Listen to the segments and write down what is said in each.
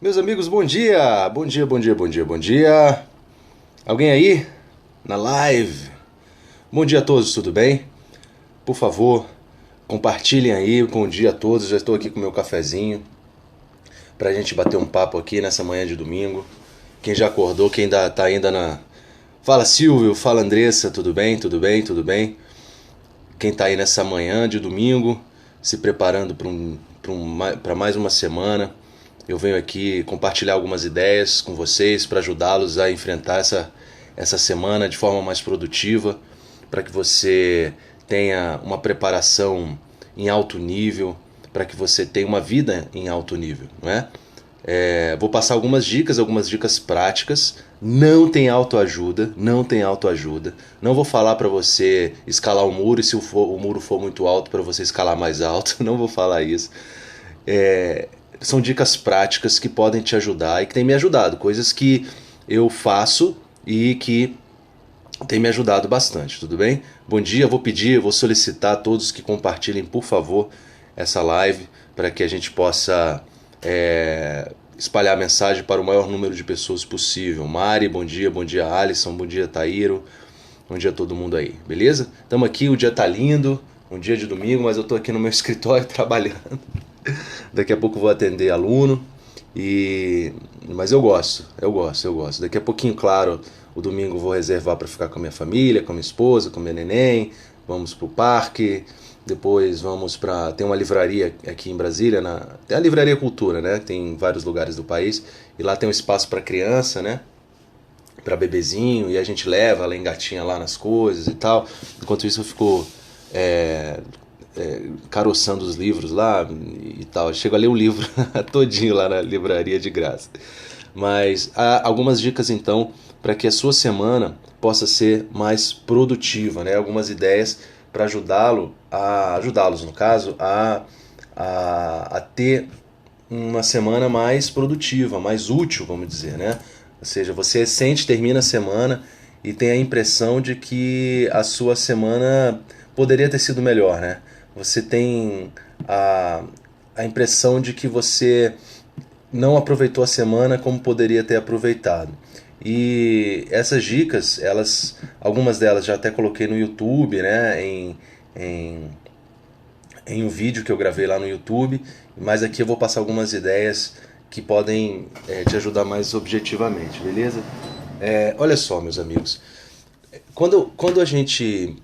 Meus amigos, bom dia! Bom dia, bom dia, bom dia, bom dia! Alguém aí? Na live? Bom dia a todos, tudo bem? Por favor, compartilhem aí com o dia a todos. Já estou aqui com o meu cafezinho pra gente bater um papo aqui nessa manhã de domingo. Quem já acordou, quem ainda tá ainda na. Fala Silvio, fala Andressa, tudo bem? Tudo bem? Tudo bem? Quem tá aí nessa manhã de domingo, se preparando para mais uma semana. Eu venho aqui compartilhar algumas ideias com vocês para ajudá-los a enfrentar essa semana de forma mais produtiva, para que você tenha uma preparação em alto nível, para que você tenha uma vida em alto nível, não é? Vou passar algumas dicas práticas. Não tem autoajuda, não tem autoajuda. Não vou falar para você escalar o muro e se o muro for muito alto para você escalar mais alto. Não vou falar isso. São dicas práticas que podem te ajudar e que têm me ajudado, coisas que eu faço e que tem me ajudado bastante, tudo bem? Bom dia, vou solicitar a todos que compartilhem, por favor, essa live para que a gente possa espalhar a mensagem para o maior número de pessoas possível. Mari, bom dia Alisson, bom dia Taíro, bom dia a todo mundo aí, beleza? Estamos aqui, o dia tá lindo, um dia de domingo, mas eu estou aqui no meu escritório trabalhando. Daqui a pouco eu vou atender aluno. Mas eu gosto. Daqui a pouquinho, claro, o domingo eu vou reservar para ficar com a minha família, com a minha esposa, com a minha neném. Vamos pro parque. Depois vamos para tem uma livraria aqui em Brasília, tem a Livraria Cultura, né? Tem em vários lugares do país e lá tem um espaço para criança, né? Para bebezinho e a gente leva, ela engatinha lá nas coisas e tal. Enquanto isso eu fico é, caroçando os livros lá e tal. Eu chego a ler o livro todinho lá na livraria de graça. Mas há algumas dicas então para que a sua semana possa ser mais produtiva, né? Algumas ideias para ajudá-los no caso a ter uma semana mais produtiva, mais útil, vamos dizer, né? Ou seja, você termina a semana e tem a impressão de que a sua semana poderia ter sido melhor, né? Você tem a, a impressão de que você não aproveitou a semana como poderia ter aproveitado. E essas dicas, algumas delas já até coloquei no YouTube, né? Em, em um vídeo que eu gravei lá no YouTube, mas aqui eu vou passar algumas ideias que podem te ajudar mais objetivamente, beleza? Olha só, meus amigos, quando a gente.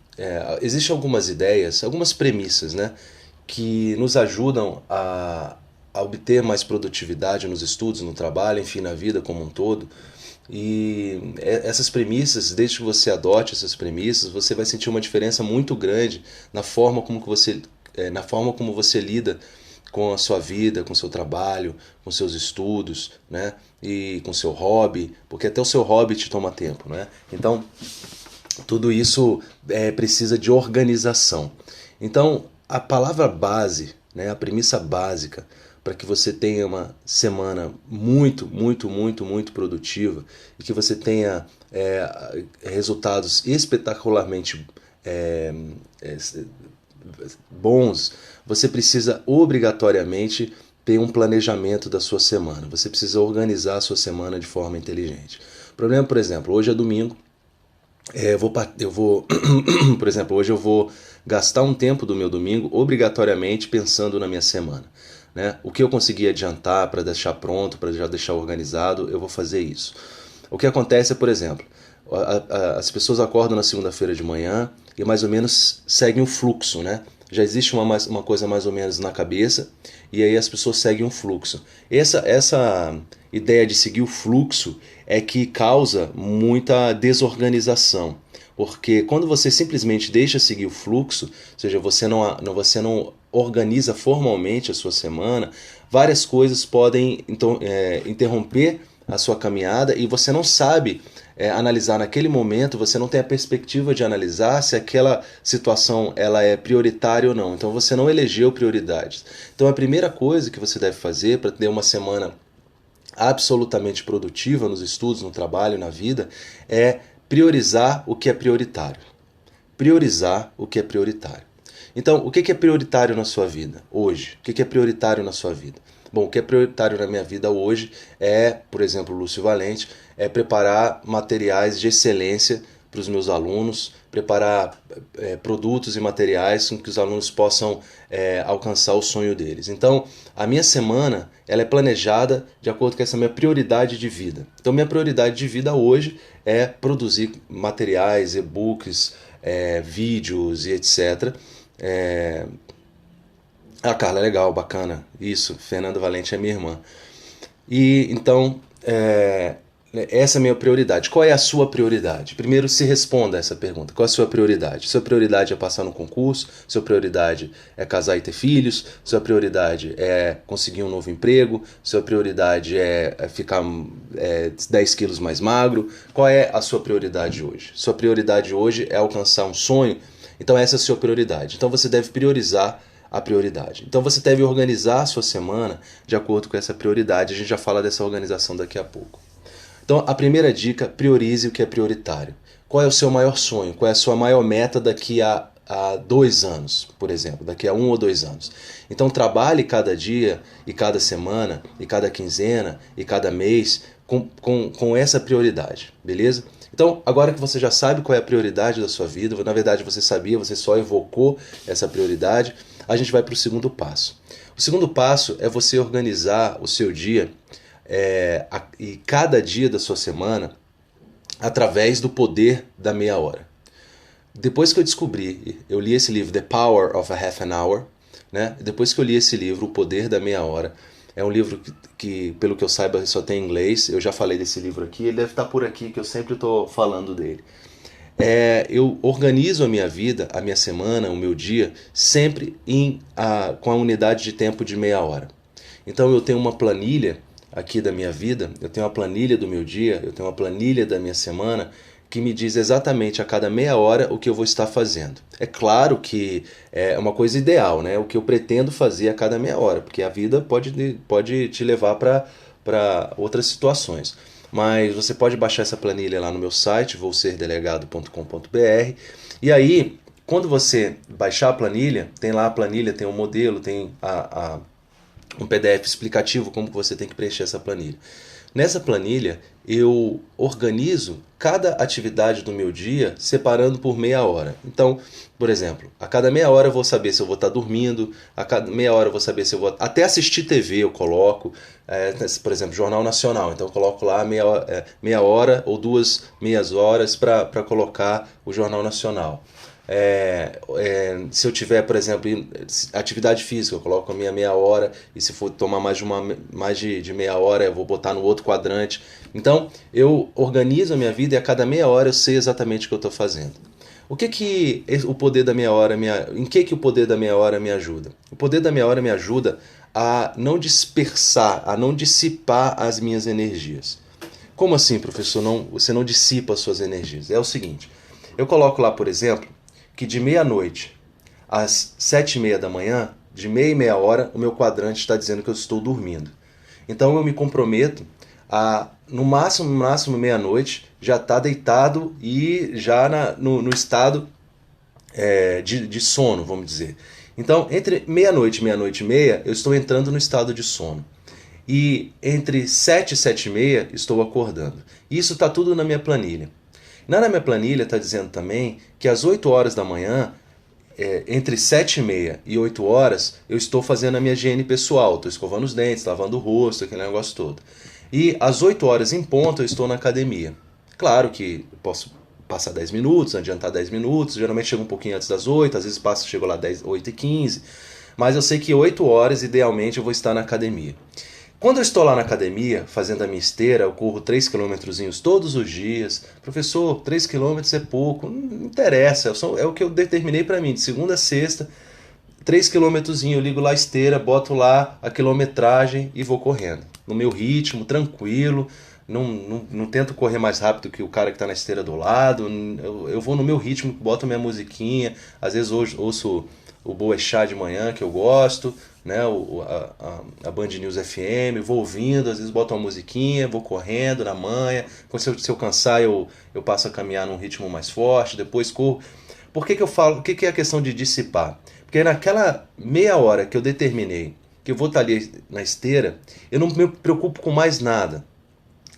Existem algumas ideias, algumas premissas, né? Que nos ajudam a obter mais produtividade nos estudos, no trabalho, enfim, na vida como um todo. E essas premissas, desde que você adote essas premissas, você vai sentir uma diferença muito grande na forma como você lida com a sua vida, com o seu trabalho, com seus estudos, né? E com o seu hobby, porque até o seu hobby te toma tempo, né? Então, tudo isso precisa de organização. Então, a palavra base, né, a premissa básica para que você tenha uma semana muito, muito, muito, muito produtiva e que você tenha resultados espetacularmente é, é, bons, você precisa obrigatoriamente ter um planejamento da sua semana. Você precisa organizar a sua semana de forma inteligente. O problema, por exemplo, hoje é domingo. Por exemplo, hoje eu vou gastar um tempo do meu domingo obrigatoriamente pensando na minha semana. Né? O que eu conseguir adiantar para deixar pronto, para já deixar organizado, eu vou fazer isso. O que acontece é, por exemplo, as pessoas acordam na segunda-feira de manhã e mais ou menos seguem o fluxo, né? Já existe uma coisa mais ou menos na cabeça e aí as pessoas seguem um fluxo. Essa ideia de seguir o fluxo é que causa muita desorganização. Porque quando você simplesmente deixa seguir o fluxo, ou seja, você não organiza formalmente a sua semana, várias coisas podem então, interromper a sua caminhada e você não sabe analisar naquele momento, você não tem a perspectiva de analisar se aquela situação ela é prioritária ou não. Então você não elegeu prioridades. Então a primeira coisa que você deve fazer para ter uma semana absolutamente produtiva nos estudos, no trabalho, na vida, é priorizar o que é prioritário. Priorizar o que é prioritário. Então, o que é prioritário na sua vida hoje? O que é prioritário na sua vida? Bom, o que é prioritário na minha vida hoje é, por exemplo, Lúcio Valente, é preparar materiais de excelência para os meus alunos, preparar produtos e materiais com que os alunos possam alcançar o sonho deles. Então, a minha semana ela é planejada de acordo com essa minha prioridade de vida. Então, minha prioridade de vida hoje é produzir materiais, e-books, vídeos e etc. Carla, legal, bacana. Isso, Fernanda Valente é minha irmã. E então, essa é a minha prioridade. Qual é a sua prioridade? Primeiro se responda a essa pergunta. Qual é a sua prioridade? Sua prioridade é passar no concurso? Sua prioridade é casar e ter filhos? Sua prioridade é conseguir um novo emprego? Sua prioridade é ficar 10 quilos mais magro? Qual é a sua prioridade hoje? Sua prioridade hoje é alcançar um sonho? Então essa é a sua prioridade. Então você deve priorizar a prioridade. Então você deve organizar a sua semana de acordo com essa prioridade. A gente já fala dessa organização daqui a pouco. Então, a primeira dica, priorize o que é prioritário. Qual é o seu maior sonho? Qual é a sua maior meta daqui a 2 anos, por exemplo, daqui a 1 ou 2 anos? Então, trabalhe cada dia, e cada semana, e cada quinzena, e cada mês com essa prioridade, beleza? Então, agora que você já sabe qual é a prioridade da sua vida, na verdade você sabia, você só evocou essa prioridade, a gente vai para o segundo passo. O segundo passo é você organizar o seu dia e cada dia da sua semana através do poder da meia hora. Depois que eu li esse livro, The Power of a Half an Hour, né? Depois que eu li esse livro, O Poder da Meia Hora, é um livro que pelo que eu saiba, só tem em inglês, eu já falei desse livro aqui, ele deve estar por aqui, que eu sempre estou falando dele. Eu organizo a minha vida, a minha semana, o meu dia, sempre com a unidade de tempo de meia hora. Então eu tenho uma planilha aqui da minha vida, eu tenho uma planilha do meu dia, eu tenho uma planilha da minha semana que me diz exatamente a cada meia hora o que eu vou estar fazendo. É claro que é uma coisa ideal, né? O que eu pretendo fazer a cada meia hora, porque a vida pode te levar para outras situações. Mas você pode baixar essa planilha lá no meu site, vouserdelegado.com.br, e aí, quando você baixar a planilha, tem lá a planilha, tem um modelo, tem um PDF explicativo como você tem que preencher essa planilha. Nessa planilha, eu organizo cada atividade do meu dia separando por meia hora. Então, por exemplo, a cada meia hora eu vou saber se eu vou estar dormindo, a cada meia hora eu vou saber se eu vou... Até assistir TV eu coloco, por exemplo, Jornal Nacional. Então eu coloco lá meia hora ou 2 meias horas para colocar o Jornal Nacional. Se eu tiver, por exemplo, atividade física, eu coloco a minha meia hora, e se for tomar mais de meia hora, eu vou botar no outro quadrante. Então, eu organizo a minha vida e a cada meia hora eu sei exatamente o que eu estou fazendo. O que o poder da meia hora em que o poder da meia hora me ajuda? O poder da meia hora me ajuda a não dispersar, a não dissipar as minhas energias. Como assim, professor? Você não dissipa as suas energias? É o seguinte, eu coloco lá, por exemplo, que de meia-noite às 7h30 da manhã, de meia e meia hora, o meu quadrante está dizendo que eu estou dormindo. Então eu me comprometo a, no máximo meia-noite, já estar deitado e já no estado de sono, vamos dizer. Então, entre meia-noite e meia-noite e meia, eu estou entrando no estado de sono. E entre 7 e 7h30, estou acordando. Isso está tudo na minha planilha. Na minha planilha está dizendo também que às 8 horas da manhã, entre 7h30 e 8 horas, eu estou fazendo a minha higiene pessoal. Estou escovando os dentes, lavando o rosto, aquele negócio todo. E às 8 horas em ponto eu estou na academia. Claro que eu posso passar 10 minutos, adiantar 10 minutos, geralmente chego um pouquinho antes das 8, às vezes chego lá 8h15, mas eu sei que 8 horas idealmente eu vou estar na academia. Quando eu estou lá na academia, fazendo a minha esteira, eu corro 3 quilômetrozinhos todos os dias. Professor, 3 quilômetros é pouco. Não interessa, é o que eu determinei para mim, de segunda a sexta, 3 quilômetrozinhos, eu ligo lá a esteira, boto lá a quilometragem e vou correndo. No meu ritmo, tranquilo, não tento correr mais rápido que o cara que está na esteira do lado. Eu vou no meu ritmo, boto minha musiquinha, às vezes ouço o Boechat de manhã, que eu gosto, né, a Band News FM, vou ouvindo, às vezes boto uma musiquinha, vou correndo na manhã, se eu cansar eu passo a caminhar num ritmo mais forte, depois corro. Por que eu falo, o que é a questão de dissipar? Porque naquela meia hora que eu determinei que eu vou estar ali na esteira, eu não me preocupo com mais nada.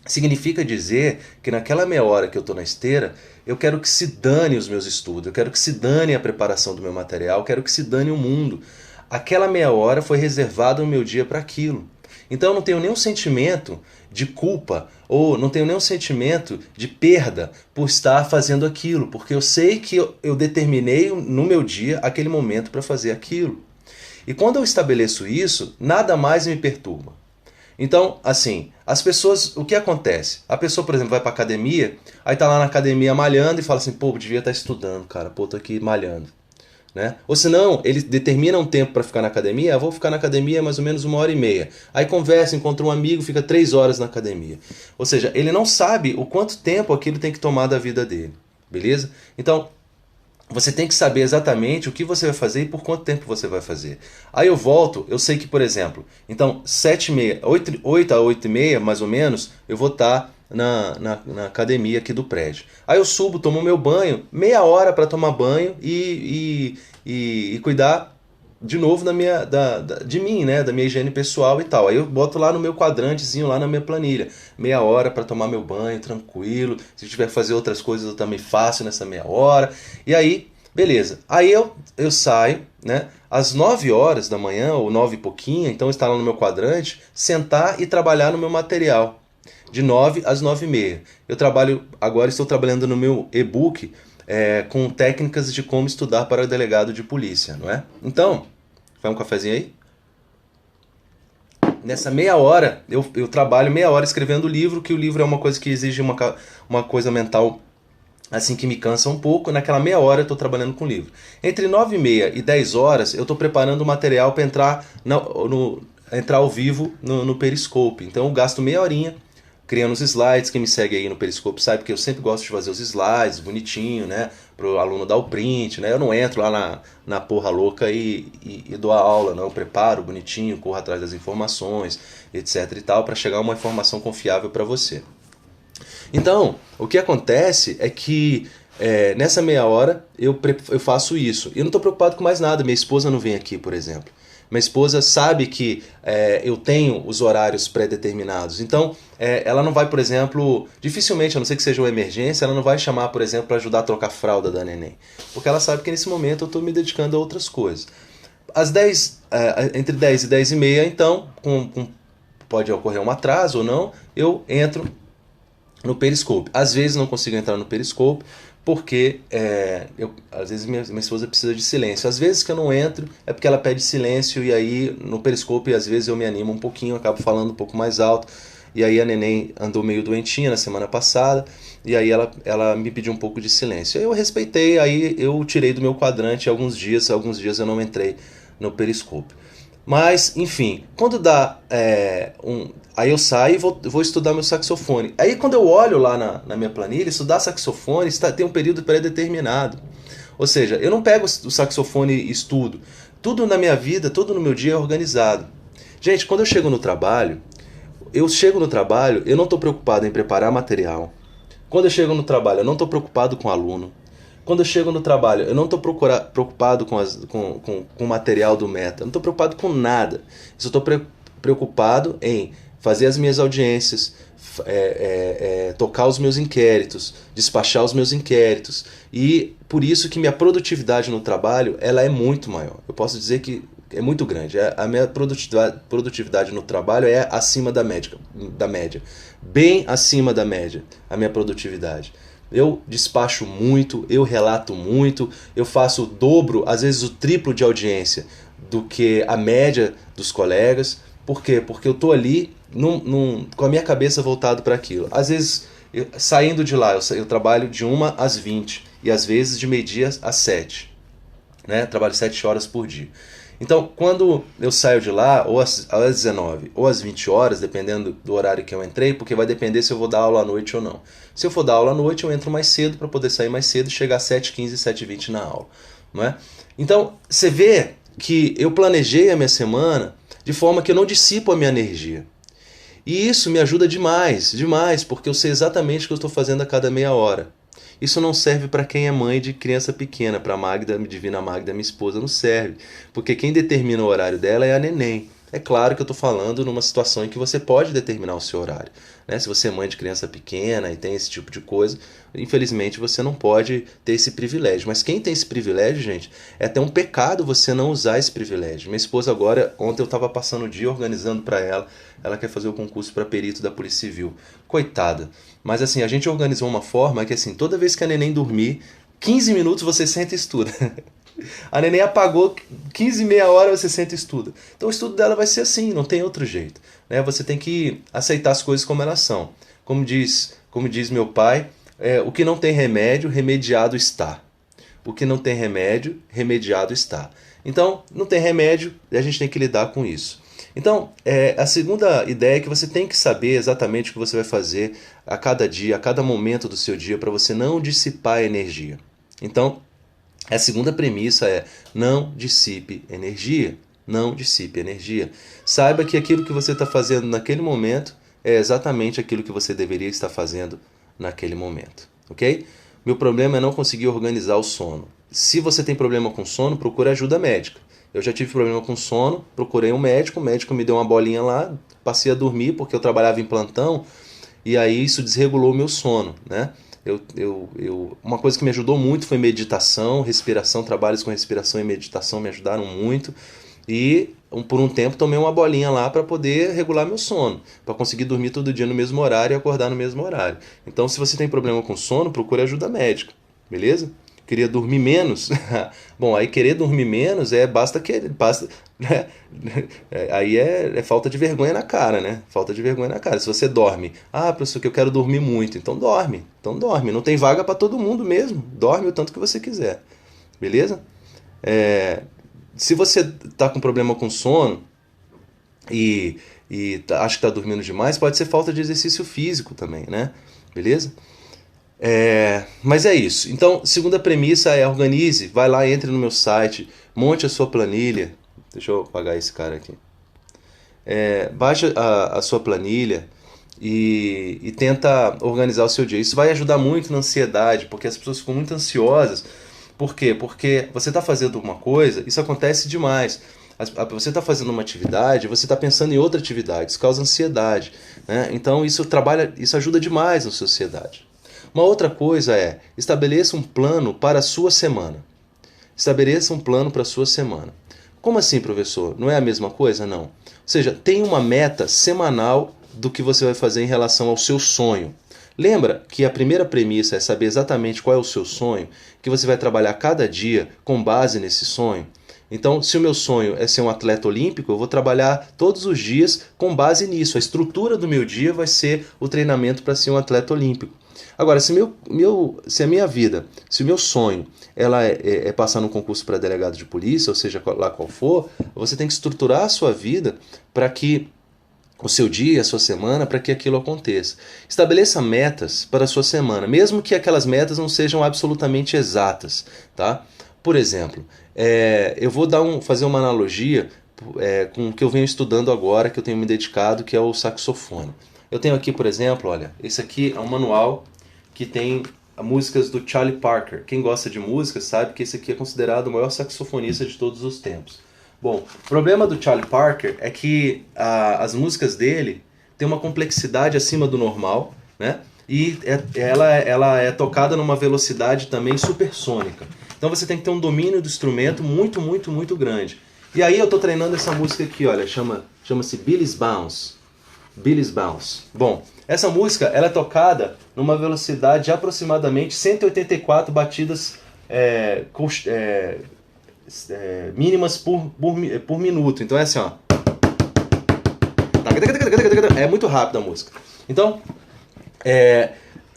Significa dizer que naquela meia hora que eu estou na esteira, eu quero que se dane os meus estudos, eu quero que se dane a preparação do meu material, eu quero que se dane o mundo. Aquela meia hora foi reservada no meu dia para aquilo. Então eu não tenho nenhum sentimento de culpa ou não tenho nenhum sentimento de perda por estar fazendo aquilo, porque eu sei que eu determinei no meu dia aquele momento para fazer aquilo. E quando eu estabeleço isso, nada mais me perturba. Então, assim, as pessoas, o que acontece? A pessoa, por exemplo, vai pra academia, aí tá lá na academia malhando e fala assim, pô, devia estar estudando, cara, pô, tô aqui malhando. Né? Ou senão, ele determina um tempo para ficar na academia, eu vou ficar na academia mais ou menos 1h30. Aí conversa, encontra um amigo, fica 3 horas na academia. Ou seja, ele não sabe o quanto tempo aquilo tem que tomar da vida dele. Beleza? Então, você tem que saber exatamente o que você vai fazer e por quanto tempo você vai fazer. Aí eu volto, eu sei que, por exemplo, então 7h30, 8 a 8h30, mais ou menos, eu vou estar na academia aqui do prédio. Aí eu subo, tomo meu banho, meia hora para tomar banho e cuidar de novo de mim, né? Da minha higiene pessoal e tal. Aí eu boto lá no meu quadrantezinho, lá na minha planilha. Meia hora para tomar meu banho, tranquilo. Se eu tiver que fazer outras coisas, eu também faço nessa meia hora. E aí, beleza. Aí eu saio, né? Às 9 horas da manhã, ou 9 e pouquinho, então está lá no meu quadrante, sentar e trabalhar no meu material. De 9 às 9h30. Agora estou trabalhando no meu e-book com técnicas de como estudar para delegado de polícia, não é? Então, vai um cafezinho aí? Nessa meia hora, eu trabalho meia hora escrevendo o livro, que o livro é uma coisa que exige uma coisa mental assim que me cansa um pouco. Naquela meia hora eu estou trabalhando com o livro. Entre 9h30 e 10 horas, eu estou preparando o material para entrar ao vivo no Periscope. Então eu gasto meia horinha criando os slides. Quem me segue aí no Periscope sabe que eu sempre gosto de fazer os slides bonitinho, né? Para o aluno dar o print, né? Eu não entro lá na porra louca e dou a aula, não. Eu preparo bonitinho, corro atrás das informações, etc e tal, para chegar a uma informação confiável para você. Então, o que acontece é que nessa meia hora eu faço isso. Eu não estou preocupado com mais nada. Minha esposa não vem aqui, por exemplo. Minha esposa sabe que eu tenho os horários pré-determinados. Então, ela não vai, por exemplo, dificilmente, a não ser que seja uma emergência, ela não vai chamar, por exemplo, para ajudar a trocar a fralda da neném. Porque ela sabe que nesse momento eu estou me dedicando a outras coisas. Entre 10 e 10h30, então, pode ocorrer um atraso ou não, eu entro no Periscope. Às vezes não consigo entrar no Periscope porque às vezes minha esposa precisa de silêncio. Às vezes que eu não entro é porque ela pede silêncio, e aí no Periscope às vezes eu me animo um pouquinho, acabo falando um pouco mais alto. E aí a neném andou meio doentinha na semana passada, e aí ela me pediu um pouco de silêncio. Eu respeitei, aí eu tirei do meu quadrante alguns dias eu não entrei no Periscope. Mas, enfim, quando dá aí eu saio e vou estudar meu saxofone. Aí quando eu olho lá na minha planilha, estudar saxofone tem um período pré-determinado. Ou seja, eu não pego o saxofone e estudo. Tudo na minha vida, tudo no meu dia é organizado. Gente, quando eu chego no trabalho, eu não estou preocupado em preparar material. Quando eu chego no trabalho, eu não estou preocupado com o aluno. Quando eu chego no trabalho, eu não estou preocupado com o material do Meta. Eu não estou preocupado com nada. Eu só estou preocupado em fazer as minhas audiências, tocar os meus inquéritos, despachar os meus inquéritos. E por isso que minha produtividade no trabalho ela é muito maior. Eu posso dizer que é muito grande. A minha produtividade no trabalho é acima da média. Bem acima da média, a minha produtividade. Eu despacho muito, eu relato muito, eu faço o dobro, às vezes o triplo de audiência do que a média dos colegas. Por quê? Porque eu estou ali com a minha cabeça voltada para aquilo. Às vezes, saindo de lá, eu trabalho de 1 às 20 e às vezes de meio-dia às 7. Né? Trabalho 7 horas por dia. Então, quando eu saio de lá, ou às 19 ou às 20 horas, dependendo do horário que eu entrei, porque vai depender se eu vou dar aula à noite ou não. Se eu for dar aula à noite, eu entro mais cedo para poder sair mais cedo e chegar às 7h15, 7h20 na aula. Não é? Então, você vê que eu planejei a minha semana de forma que eu não dissipo a minha energia. E isso me ajuda demais, porque eu sei exatamente o que eu estou fazendo a cada meia hora. Isso não serve para quem é mãe de criança pequena, para a Magda, Divina Magda, minha esposa, não serve. Porque quem determina o horário dela é a neném. É claro que eu estou falando numa situação em que você pode determinar o seu horário, né? Se você é mãe de criança pequena e tem esse tipo de coisa, infelizmente você não pode ter esse privilégio. Mas quem tem esse privilégio, gente, é até um pecado você não usar esse privilégio. Minha esposa agora, ontem eu estava passando o dia organizando para ela quer fazer o concurso para perito da Polícia Civil. Coitada. Mas assim, a gente organizou uma forma que assim, toda vez que a neném dormir, 15 minutos você senta e estuda. A neném apagou 15, meia hora, você senta e estuda. Então o estudo dela vai ser assim, não tem outro jeito, né? Você tem que aceitar as coisas como elas são. Como diz meu pai, o que não tem remédio, remediado está. O que não tem remédio, remediado está. Então, não tem remédio e a gente tem que lidar com isso. Então, a segunda ideia é que você tem que saber exatamente o que você vai fazer a cada dia, a cada momento do seu dia, para você não dissipar energia. Então, a segunda premissa é: não dissipe energia. Não dissipe energia. Saiba que aquilo que você está fazendo naquele momento é exatamente aquilo que você deveria estar fazendo naquele momento. Ok? Meu problema é não conseguir organizar o sono. Se você tem problema com sono, procure ajuda médica. Eu já tive problema com sono, procurei um médico, o médico me deu uma bolinha lá, passei a dormir porque eu trabalhava em plantão e aí isso desregulou o meu sono, né? Uma coisa que me ajudou muito foi meditação, respiração, trabalhos com respiração e meditação me ajudaram muito. E por um tempo tomei uma bolinha lá para poder regular meu sono, para conseguir dormir todo dia no mesmo horário e acordar no mesmo horário. Então, se você tem problema com sono, procure ajuda médica, beleza? Queria dormir menos? Bom, aí querer dormir menos basta querer, né? Aí é falta de vergonha na cara, né? Falta de vergonha na cara. Se você dorme, professor, que eu quero dormir muito, então dorme. Então dorme. Não tem vaga para todo mundo mesmo. Dorme o tanto que você quiser, beleza? Se você está com problema com sono e acha que está dormindo demais, pode ser falta de exercício físico também, né? Beleza? Mas é isso. Então, segunda premissa é: organize, vai lá, entre no meu site, monte a sua planilha. Deixa eu apagar esse cara aqui. Baixa a sua planilha e tenta organizar o seu dia. Isso vai ajudar muito na ansiedade, porque as pessoas ficam muito ansiosas. Por quê? Porque você está fazendo uma coisa, isso acontece demais. Você está fazendo uma atividade, você está pensando em outra atividade, isso causa ansiedade, né? Então isso ajuda demais na sociedade. Uma outra coisa é: estabeleça um plano para a sua semana. Estabeleça um plano para a sua semana. Como assim, professor? Não é a mesma coisa? Não. Ou seja, tem uma meta semanal do que você vai fazer em relação ao seu sonho. Lembra que a primeira premissa é saber exatamente qual é o seu sonho, que você vai trabalhar cada dia com base nesse sonho? Então, se o meu sonho é ser um atleta olímpico, eu vou trabalhar todos os dias com base nisso. A estrutura do meu dia vai ser o treinamento para ser um atleta olímpico. Agora, se a minha vida, se o meu sonho é passar num concurso para delegado de polícia, ou seja, lá qual for, você tem que estruturar a sua vida para que o seu dia, a sua semana, para que aquilo aconteça. Estabeleça metas para a sua semana, mesmo que aquelas metas não sejam absolutamente exatas, tá? Por exemplo, eu vou fazer uma analogia com o que eu venho estudando agora, que eu tenho me dedicado, que é o saxofone. Eu tenho aqui, por exemplo, olha, esse aqui é um manual que tem músicas do Charlie Parker. Quem gosta de música sabe que esse aqui é considerado o maior saxofonista de todos os tempos. Bom, o problema do Charlie Parker é que as músicas dele têm uma complexidade acima do normal, né? E ela é tocada numa velocidade também supersônica. Então você tem que ter um domínio do instrumento muito, muito, muito grande. E aí eu estou treinando essa música aqui, olha, chama-se Billy's Bounce. Billy's Bounce. Bom, essa música ela é tocada numa velocidade de aproximadamente 184 batidas mínimas por minuto. Então é assim, ó. É muito rápido a música. Então,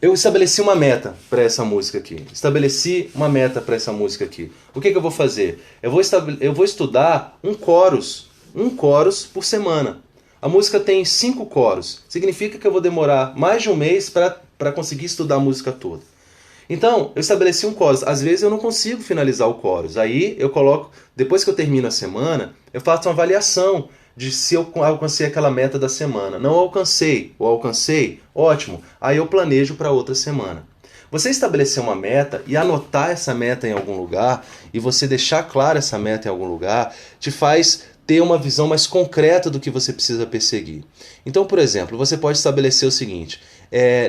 eu estabeleci uma meta para essa música aqui. O que eu vou fazer? Eu vou estudar um chorus por semana. A música tem 5 coros. Significa que eu vou demorar mais de um mês para conseguir estudar a música toda. Então, eu estabeleci um chorus. Às vezes eu não consigo finalizar o chorus. Aí eu coloco, depois que eu termino a semana, eu faço uma avaliação de se eu alcancei aquela meta da semana. Não alcancei, ou alcancei, ótimo. Aí eu planejo para outra semana. Você estabelecer uma meta e anotar essa meta em algum lugar, e você deixar clara essa meta em algum lugar, te faz ter uma visão mais concreta do que você precisa perseguir. Então, por exemplo, você pode estabelecer o seguinte: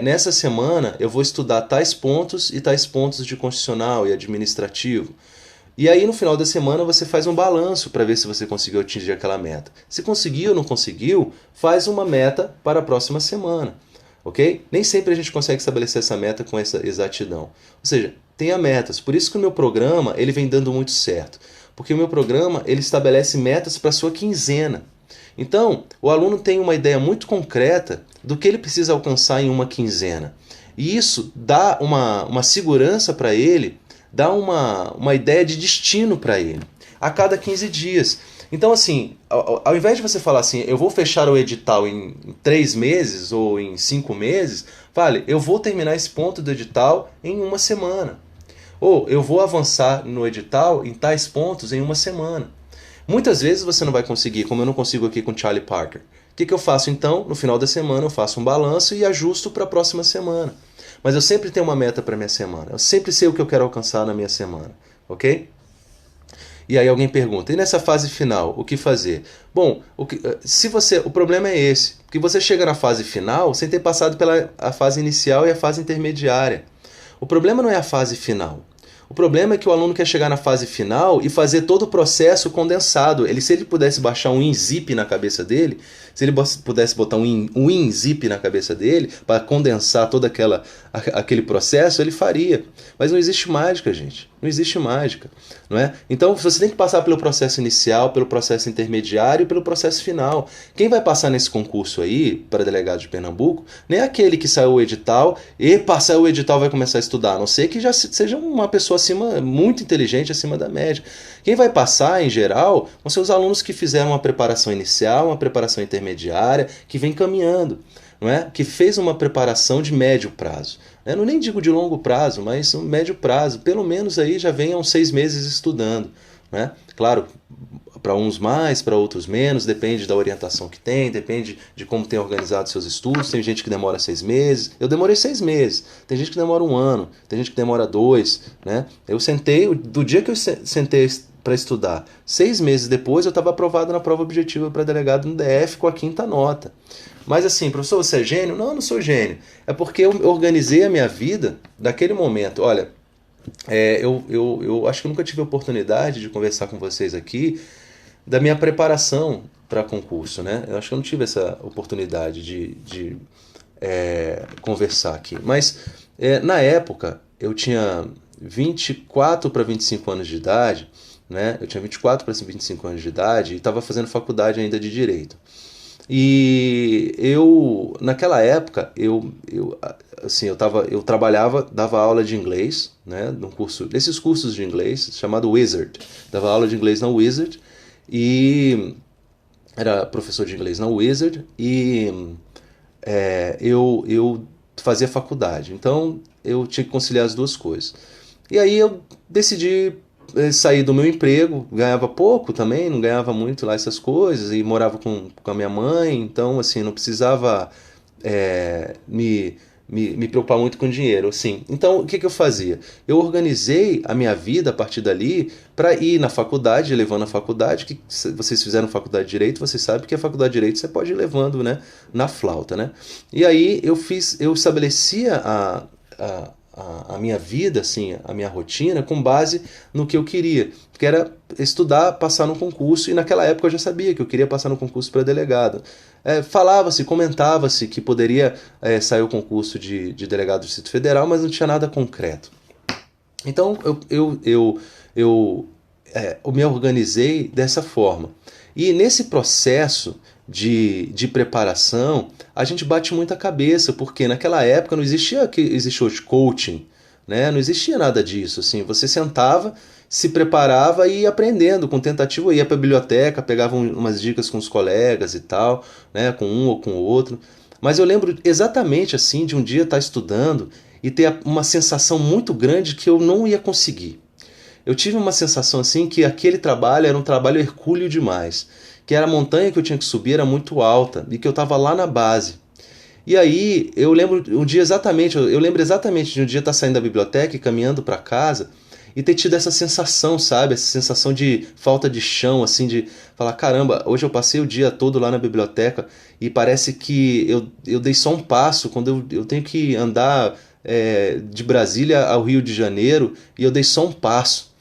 nessa semana eu vou estudar tais pontos e tais pontos de constitucional e administrativo. E aí no final da semana você faz um balanço para ver se você conseguiu atingir aquela meta. Se conseguiu ou não conseguiu, faz uma meta para a próxima semana. Ok? Nem sempre a gente consegue estabelecer essa meta com essa exatidão. Ou seja, tenha metas. Por isso que o meu programa ele vem dando muito certo. Porque o meu programa ele estabelece metas para a sua quinzena. Então, o aluno tem uma ideia muito concreta do que ele precisa alcançar em uma quinzena. E isso dá uma segurança para ele, dá uma ideia de destino para ele, a cada 15 dias. Então, assim, ao invés de você falar assim, eu vou fechar o edital em 3 meses ou em 5 meses, fale, eu vou terminar esse ponto do edital em uma semana. Ou eu vou avançar no edital em tais pontos em uma semana. Muitas vezes você não vai conseguir, como eu não consigo aqui com Charlie Parker. O que eu faço então? No final da semana eu faço um balanço e ajusto para a próxima semana. Mas eu sempre tenho uma meta para minha semana. Eu sempre sei o que eu quero alcançar na minha semana. Ok? E aí alguém pergunta, e nessa fase final, o que fazer? Bom, o problema é esse, que você chega na fase final sem ter passado pela a fase inicial e a fase intermediária. O problema não é a fase final. O problema é que o aluno quer chegar na fase final e fazer todo o processo condensado. Se ele pudesse baixar um WinZip na cabeça dele, se ele pudesse botar um WinZip na cabeça dele para condensar todo aquele processo, ele faria. Mas não existe mágica, gente. Não existe mágica. Não é? Então você tem que passar pelo processo inicial, pelo processo intermediário e pelo processo final. Quem vai passar nesse concurso aí, para delegado de Pernambuco, nem é aquele que saiu o edital e passar o edital vai começar a estudar, a não ser que já seja uma pessoa muito inteligente, acima da média. Quem vai passar, em geral, vão ser os alunos que fizeram uma preparação inicial, uma preparação intermediária, que vem caminhando, não é? Que fez uma preparação de médio prazo. Eu não nem digo de longo prazo, mas um médio prazo. Pelo menos aí já vem há uns 6 meses estudando. Né? Claro, para uns mais, para outros menos, depende da orientação que tem, depende de como tem organizado seus estudos. Tem gente que demora 6 meses, eu demorei 6 meses. Tem gente que demora 1 ano, tem gente que demora 2. Né? Eu sentei, do dia que eu sentei para estudar, 6 meses depois eu estava aprovado na prova objetiva para delegado no DF com a 5ª nota. Mas assim, professor, você é gênio? Não, eu não sou gênio. É porque eu organizei a minha vida daquele momento. Olha, eu acho que eu nunca tive a oportunidade de conversar com vocês aqui da minha preparação para concurso, né? Eu acho que eu não tive essa oportunidade de conversar aqui. Mas na época eu tinha 24 para 25 anos de idade, né? Eu tinha 24 para 25 anos de idade e estava fazendo faculdade ainda de Direito. E naquela época, eu trabalhava, dava aula de inglês, né, desses cursos de inglês, chamado Wizard. Dava aula de inglês na Wizard e era professor de inglês na Wizard e eu fazia faculdade. Então, eu tinha que conciliar as duas coisas. E aí eu decidi saí do meu emprego, ganhava pouco também, não ganhava muito lá essas coisas, e morava com a minha mãe, então assim, não precisava me preocupar muito com dinheiro. Assim. Então, o que eu fazia? Eu organizei a minha vida a partir dali para ir na faculdade, levando a faculdade, que se vocês fizeram faculdade de Direito, vocês sabem que a faculdade de Direito você pode ir levando, né, na flauta. Né? E aí eu estabelecia a minha vida, assim, a minha rotina, com base no que eu queria, que era estudar, passar no concurso, e naquela época eu já sabia que eu queria passar no concurso para delegado. Falava-se, comentava-se que poderia sair o concurso de delegado do Distrito Federal, mas não tinha nada concreto. Então eu me organizei dessa forma. E nesse processo de preparação, a gente bate muita cabeça, porque naquela época não existia que existe hoje coaching, né? Não existia nada disso. Assim, você sentava, se preparava e ia aprendendo, com tentativa, ia para a biblioteca, pegava umas dicas com os colegas e tal, né? Com um ou com o outro. Mas eu lembro exatamente assim de um dia estar estudando e ter uma sensação muito grande que eu não ia conseguir. Eu tive uma sensação assim que aquele trabalho era um trabalho hercúleo demais, que a montanha que eu tinha que subir era muito alta e que eu estava lá na base. E aí eu lembro exatamente de um dia estar saindo da biblioteca e caminhando para casa e ter tido essa sensação, sabe? Essa sensação de falta de chão, assim, de falar, caramba, hoje eu passei o dia todo lá na biblioteca e parece que eu dei só um passo, quando eu tenho que andar de Brasília ao Rio de Janeiro e eu dei só um passo.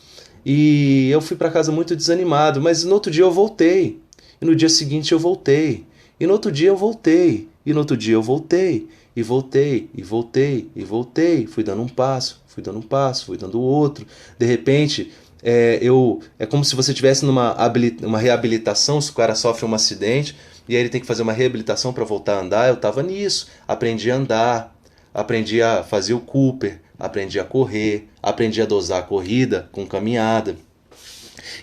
E eu fui para casa muito desanimado, mas no outro dia eu voltei. E no dia seguinte eu voltei. E no outro dia eu voltei. E no outro dia eu voltei. E voltei, e voltei, e voltei. Fui dando um passo, fui dando um passo, fui dando outro. De repente, é como se você estivesse uma reabilitação, se o cara sofre um acidente, e aí ele tem que fazer uma reabilitação para voltar a andar. Eu estava nisso. Aprendi a andar, aprendi a fazer o Cooper, aprendi a correr, aprendi a dosar a corrida com caminhada.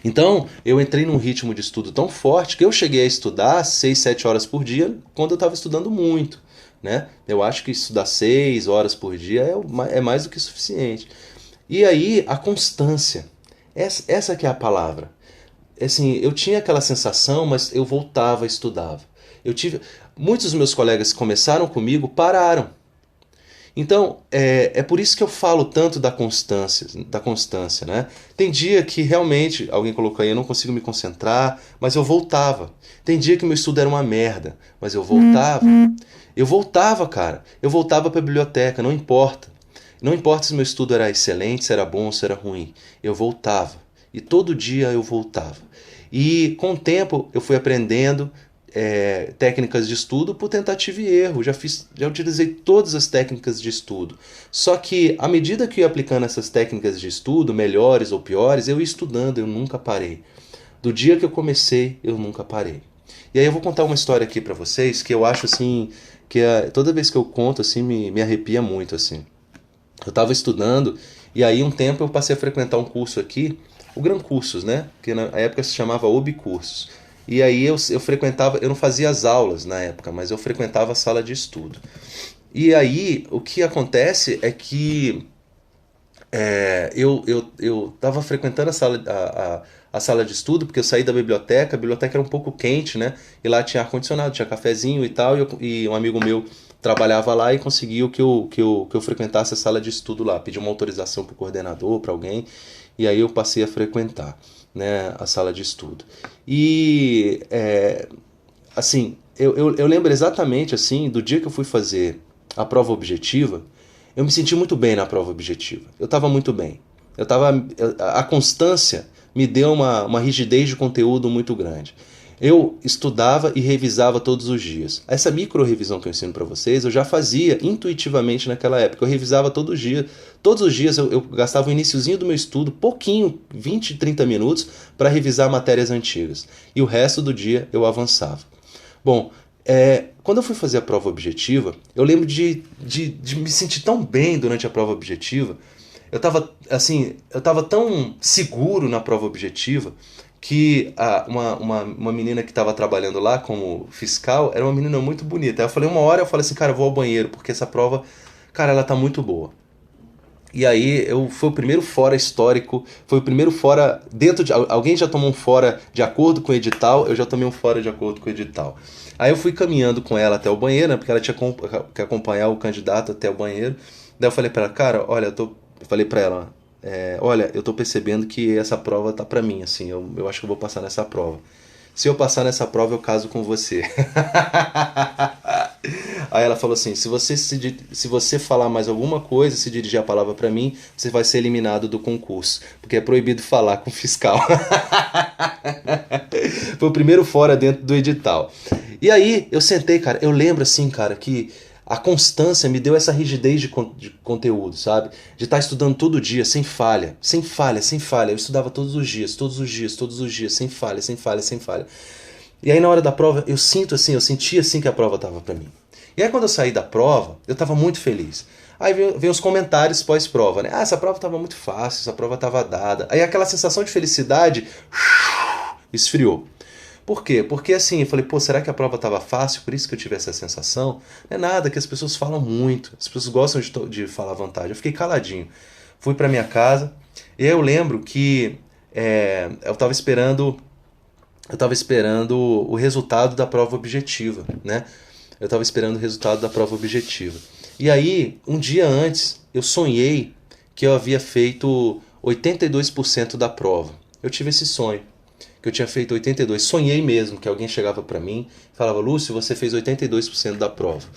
Então, eu entrei num ritmo de estudo tão forte que eu cheguei a estudar 6, 7 horas por dia quando eu estava estudando muito. Né? Eu acho que estudar 6 horas por dia é mais do que suficiente. E aí, a constância. Essa que é a palavra. Assim, eu tinha aquela sensação, mas eu voltava, estudava. Muitos dos meus colegas que começaram comigo pararam. Então, é por isso que eu falo tanto da constância, né? Tem dia que realmente, alguém colocou aí, eu não consigo me concentrar, mas eu voltava. Tem dia que meu estudo era uma merda, mas eu voltava. Eu voltava, cara. Eu voltava para a biblioteca, não importa. Não importa se meu estudo era excelente, se era bom, se era ruim. Eu voltava. E todo dia eu voltava. E com o tempo eu fui aprendendo técnicas de estudo por tentativa e erro. Já utilizei todas as técnicas de estudo. Só que à medida que eu ia aplicando essas técnicas de estudo, melhores ou piores, eu ia estudando, eu nunca parei. Do dia que eu comecei, eu nunca parei. E aí eu vou contar uma história aqui pra vocês que eu acho assim, que toda vez que eu conto assim me arrepia muito assim. Eu estava estudando e aí um tempo eu passei a frequentar um curso aqui, o Gran Cursos, né? Que na época se chamava OB Cursos. E aí eu frequentava, eu não fazia as aulas na época, mas eu frequentava a sala de estudo. E aí o que acontece é que eu estava frequentando a sala de estudo, porque eu saí da biblioteca, a biblioteca era um pouco quente, né? E lá tinha ar-condicionado, tinha cafezinho e tal, e um amigo meu trabalhava lá e conseguiu que eu frequentasse a sala de estudo lá. Pedi uma autorização para o coordenador, para alguém, e aí eu passei a frequentar, né, a sala de estudo. E, assim, eu lembro exatamente, assim, do dia que eu fui fazer a prova objetiva. Eu me senti muito bem na prova objetiva. Eu estava muito bem. A constância me deu uma rigidez de conteúdo muito grande. Eu estudava e revisava todos os dias. Essa micro-revisão que eu ensino para vocês, eu já fazia intuitivamente naquela época. Eu revisava todo dia. Todos os dias eu gastava o iniciozinho do meu estudo, pouquinho, 20, 30 minutos, para revisar matérias antigas. E o resto do dia eu avançava. Bom, quando eu fui fazer a prova objetiva, eu lembro de me sentir tão bem durante a prova objetiva. Eu estava tão seguro na prova objetiva que uma menina que estava trabalhando lá como fiscal era uma menina muito bonita. Aí eu falei, uma hora eu falei assim, cara, eu vou ao banheiro, porque essa prova, cara, ela tá muito boa. E aí foi o primeiro fora histórico, foi o primeiro fora dentro de... Alguém já tomou um fora de acordo com o edital, eu já tomei um fora de acordo com o edital. Aí eu fui caminhando com ela até o banheiro, né, porque ela tinha que acompanhar o candidato até o banheiro. Daí eu falei pra ela, cara, olha, eu falei pra ela, olha, eu tô percebendo que essa prova tá pra mim, assim, eu acho que eu vou passar nessa prova. Se eu passar nessa prova, eu caso com você. Aí ela falou assim, se você falar mais alguma coisa, se dirigir a palavra pra mim, você vai ser eliminado do concurso, porque é proibido falar com fiscal. Foi o primeiro fora dentro do edital. E aí eu sentei, cara, eu lembro assim, cara, que a constância me deu essa rigidez de conteúdo, sabe? De estar estudando todo dia, sem falha, sem falha, sem falha. Eu estudava todos os dias, todos os dias, todos os dias, sem falha, sem falha, sem falha. E aí na hora da prova, eu sentia assim que a prova estava para mim. E aí quando eu saí da prova, eu estava muito feliz. Aí vem os comentários pós-prova, né? Ah, essa prova estava muito fácil, essa prova estava dada. Aí aquela sensação de felicidade esfriou. Por quê? Porque assim, eu falei, pô, será que a prova estava fácil? Por isso que eu tive essa sensação? Não é nada, que as pessoas falam muito. As pessoas gostam de falar vantagem. Eu fiquei caladinho. Fui para minha casa. E aí eu lembro que eu estava esperando o resultado da prova objetiva, né? Eu estava esperando o resultado da prova objetiva. E aí, um dia antes, eu sonhei que eu havia feito 82% da prova. Eu tive esse sonho, que eu tinha feito 82%. Sonhei mesmo, que alguém chegava para mim e falava, Lúcio, você fez 82% da prova.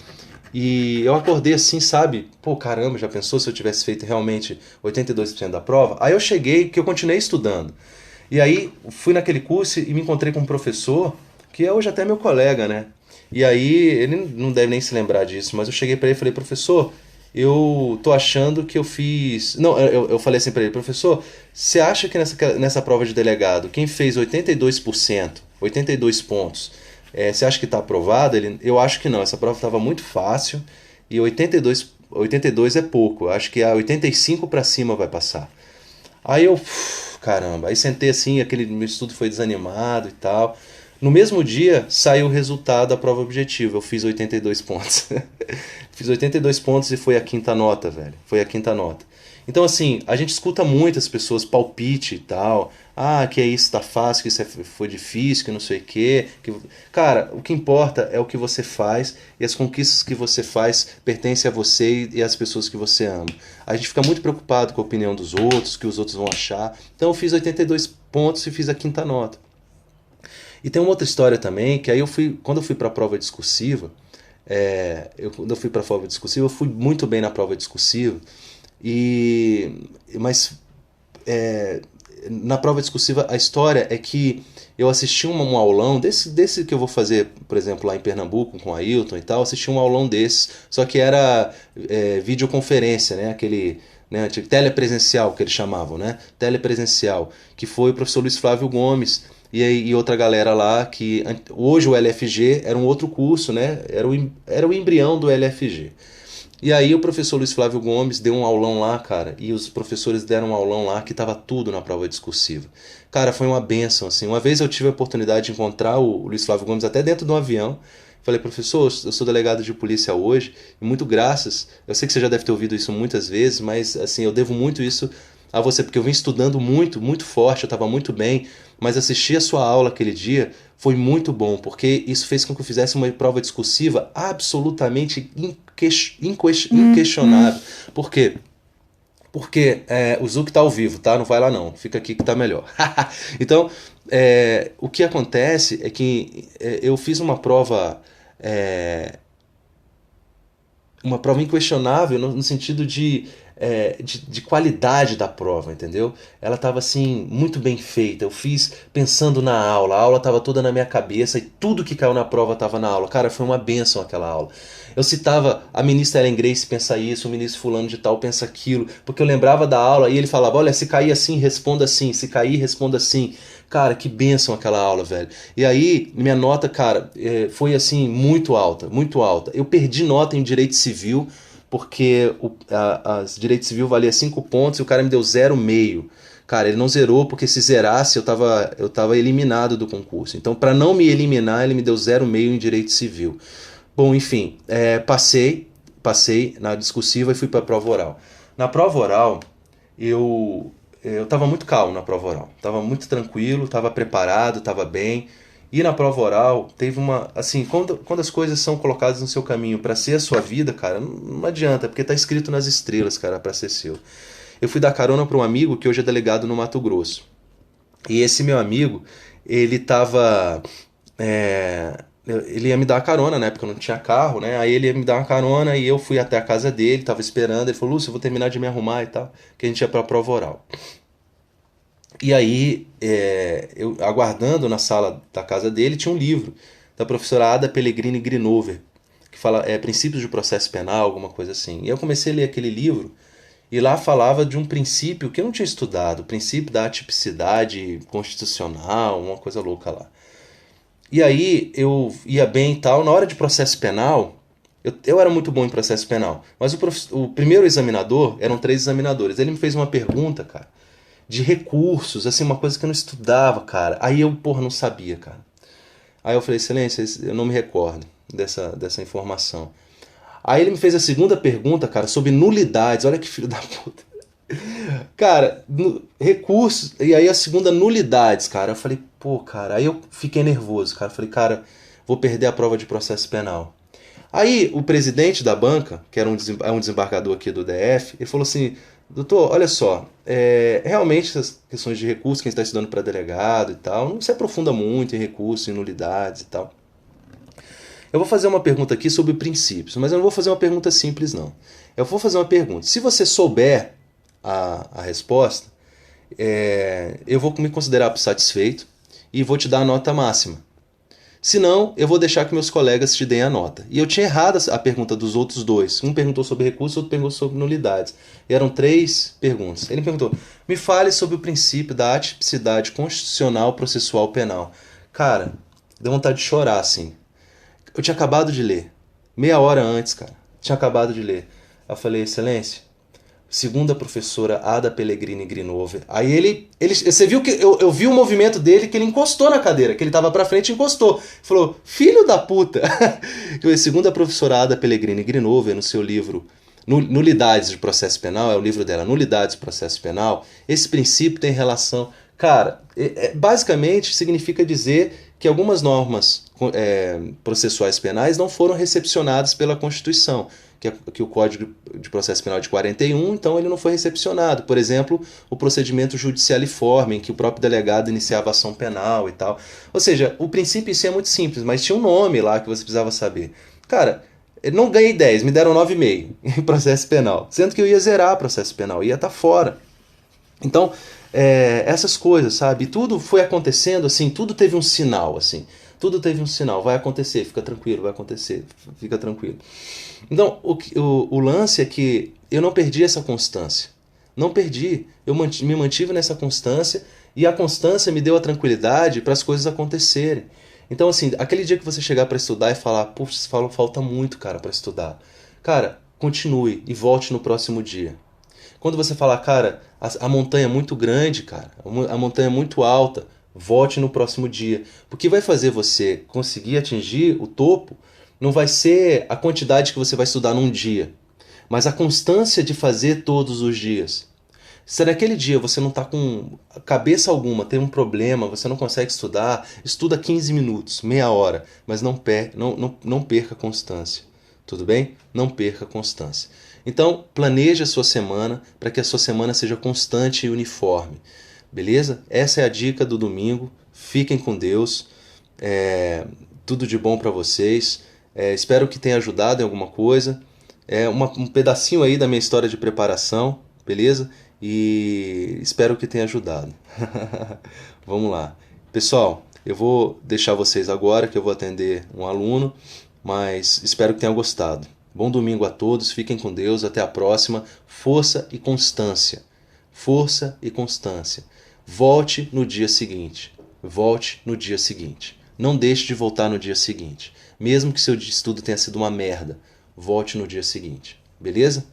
E eu acordei assim, sabe? Pô, caramba, já pensou se eu tivesse feito realmente 82% da prova? Aí eu cheguei, que eu continuei estudando. E aí fui naquele curso e me encontrei com um professor, que é hoje até meu colega, né? E aí, ele não deve nem se lembrar disso, mas eu cheguei pra ele e falei, professor, eu tô achando que eu fiz. Não, eu falei assim pra ele, professor, você acha que nessa prova de delegado, quem fez 82%, 82 pontos, você acha que tá aprovado? Eu acho que não, essa prova tava muito fácil e 82 é pouco, eu acho que a 85 pra cima vai passar. Aí eu, caramba, aí sentei assim, aquele meu estudo foi desanimado e tal. No mesmo dia saiu o resultado da prova objetiva. Eu fiz 82 pontos. Fiz 82 pontos e foi a quinta nota, velho. Foi a quinta nota. Então, assim, a gente escuta muitas pessoas palpite e tal. Ah, que é isso, tá fácil, que isso foi difícil, que não sei o quê. Cara, o que importa é o que você faz e as conquistas que você faz pertencem a você e às pessoas que você ama. A gente fica muito preocupado com a opinião dos outros, o que os outros vão achar. Então, eu fiz 82 pontos e fiz a quinta nota. E tem uma outra história também, que aí quando eu fui para a prova discursiva, quando eu fui para a prova discursiva, eu fui muito bem na prova discursiva, mas na prova discursiva a história é que eu assisti um aulão, desse que eu vou fazer, por exemplo, lá em Pernambuco, com o Ailton e tal, assisti um aulão desses, só que era videoconferência, né, aquele... Né, telepresencial que eles chamavam, né? Telepresencial, que foi o professor Luiz Flávio Gomes e outra galera lá, que hoje o LFG era um outro curso, né? Era o embrião do LFG. E aí o professor Luiz Flávio Gomes deu um aulão lá, cara, e os professores deram um aulão lá que tava tudo na prova discursiva. Cara, foi uma bênção, assim. Uma vez eu tive a oportunidade de encontrar o Luiz Flávio Gomes até dentro de um avião. Falei, professor, eu sou delegado de polícia hoje, e muito graças, eu sei que você já deve ter ouvido isso muitas vezes, mas assim, eu devo muito isso a você, porque eu vim estudando muito, muito forte, eu estava muito bem, mas assistir a sua aula aquele dia foi muito bom, porque isso fez com que eu fizesse uma prova discursiva absolutamente inquestionável. Por quê? Porque o Zuc tá ao vivo, tá? Não vai lá não, fica aqui que tá melhor. Então, o que acontece é que eu fiz uma prova inquestionável no sentido de qualidade da prova, entendeu? Ela estava assim, muito bem feita. Eu fiz pensando na aula, a aula estava toda na minha cabeça e tudo que caiu na prova estava na aula. Cara, foi uma bênção aquela aula. Eu citava a ministra Ellen Grace pensa isso, o ministro fulano de tal pensa aquilo, porque eu lembrava da aula e ele falava, olha, se cair assim, responda assim, se cair, responda assim. Cara, que bênção aquela aula, velho. E aí, minha nota, cara, foi assim, muito alta, muito alta. Eu perdi nota em Direito Civil, porque Direito Civil valia 5 pontos e o cara me deu 0,5. Cara, ele não zerou, porque se zerasse eu tava eliminado do concurso. Então, para não me eliminar, ele me deu 0,5 em Direito Civil. Bom, enfim, passei na discursiva e fui para a prova oral. Na prova oral, eu estava muito calmo na prova oral. Estava muito tranquilo, estava preparado, estava bem. E na prova oral, teve uma... Assim, quando as coisas são colocadas no seu caminho para ser a sua vida, cara, não adianta, porque tá escrito nas estrelas, cara, para ser seu. Eu fui dar carona para um amigo que hoje é delegado no Mato Grosso. E esse meu amigo, ele tava... ele ia me dar uma carona, né? Porque eu não tinha carro, né? Aí ele ia me dar uma carona e eu fui até a casa dele, tava esperando. Ele falou, Lúcio, eu vou terminar de me arrumar e tal, que a gente ia pra prova oral. E aí, eu aguardando na sala da casa dele, tinha um livro da professora Ada Pellegrini Grinover, que fala Princípios de Processo Penal, alguma coisa assim. E eu comecei a ler aquele livro e lá falava de um princípio que eu não tinha estudado, o princípio da atipicidade constitucional, uma coisa louca lá. E aí eu ia bem e tal. Na hora de processo penal, eu era muito bom em processo penal, mas o primeiro examinador, eram 3 examinadores, ele me fez uma pergunta, cara, de recursos, assim, uma coisa que eu não estudava, cara. Aí eu, porra, não sabia, cara. Aí eu falei, excelência, eu não me recordo dessa informação. Aí ele me fez a segunda pergunta, cara, sobre nulidades. Olha que filho da puta. Cara, recursos, e aí a segunda, nulidades, cara. Eu falei, pô, cara, aí eu fiquei nervoso, cara. Eu falei, cara, vou perder a prova de processo penal. Aí o presidente da banca, que era um desembargador aqui do DF, ele falou assim, doutor, olha só, realmente essas questões de recurso, quem está estudando para delegado e tal, não se aprofunda muito em recursos, em nulidades e tal. Eu vou fazer uma pergunta aqui sobre princípios, mas eu não vou fazer uma pergunta simples, não. Eu vou fazer uma pergunta. Se você souber a resposta, eu vou me considerar satisfeito e vou te dar a nota máxima. Se não, eu vou deixar que meus colegas te deem a nota. E eu tinha errado a pergunta dos outros dois. Um perguntou sobre recursos, outro perguntou sobre nulidades. E eram 3 perguntas. Ele perguntou: me fale sobre o princípio da atipicidade constitucional processual penal. Cara, deu vontade de chorar, assim. Eu tinha acabado de ler. Meia hora antes, cara. Tinha acabado de ler. Eu falei: excelência, segundo a professora Ada Pellegrini Grinover. Aí você viu que eu vi o movimento dele, que ele encostou na cadeira, que ele tava pra frente e encostou. Falou: filho da puta. Segundo a professora Ada Pellegrini Grinover, no seu livro Nulidades de Processo Penal, é o livro dela, Nulidades de Processo Penal, esse princípio tem relação... Cara, basicamente significa dizer que algumas normas processuais penais não foram recepcionadas pela Constituição, que o Código de Processo Penal é de 41, então ele não foi recepcionado. Por exemplo, o procedimento judicialiforme, em que o próprio delegado iniciava ação penal e tal. Ou seja, o princípio em si é muito simples, mas tinha um nome lá que você precisava saber. Cara, eu não ganhei 10, me deram 9,5 em processo penal, sendo que eu ia zerar processo penal, ia estar fora. Então, essas coisas, sabe? Tudo foi acontecendo, assim, tudo teve um sinal, assim. Tudo teve um sinal, vai acontecer, fica tranquilo, vai acontecer, fica tranquilo. Então, o lance é que eu não perdi essa constância. Não perdi, eu me mantive nessa constância e a constância me deu a tranquilidade para as coisas acontecerem. Então, assim, aquele dia que você chegar para estudar e falar: putz, falta muito, cara, para estudar. Cara, continue e volte no próximo dia. Quando você falar: cara, a montanha é muito grande, cara, a montanha é muito alta, volte no próximo dia. Porque vai fazer você conseguir atingir o topo não vai ser a quantidade que você vai estudar num dia, mas a constância de fazer todos os dias. Se naquele dia você não está com cabeça alguma, tem um problema, você não consegue estudar, estuda 15 minutos, meia hora, mas não perca a constância. Tudo bem? Não perca a constância. Então, planeje a sua semana para que a sua semana seja constante e uniforme. Beleza? Essa é a dica do domingo. Fiquem com Deus. Tudo de bom para vocês. Espero que tenha ajudado em alguma coisa. Um pedacinho aí da minha história de preparação, beleza? E espero que tenha ajudado. Vamos lá. Pessoal, eu vou deixar vocês agora, que eu vou atender um aluno, mas espero que tenham gostado. Bom domingo a todos, fiquem com Deus, até a próxima. Força e constância. Força e constância. Volte no dia seguinte. Volte no dia seguinte. Não deixe de voltar no dia seguinte. Mesmo que seu estudo tenha sido uma merda, volte no dia seguinte. Beleza?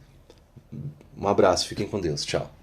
Um abraço, fiquem com Deus. Tchau.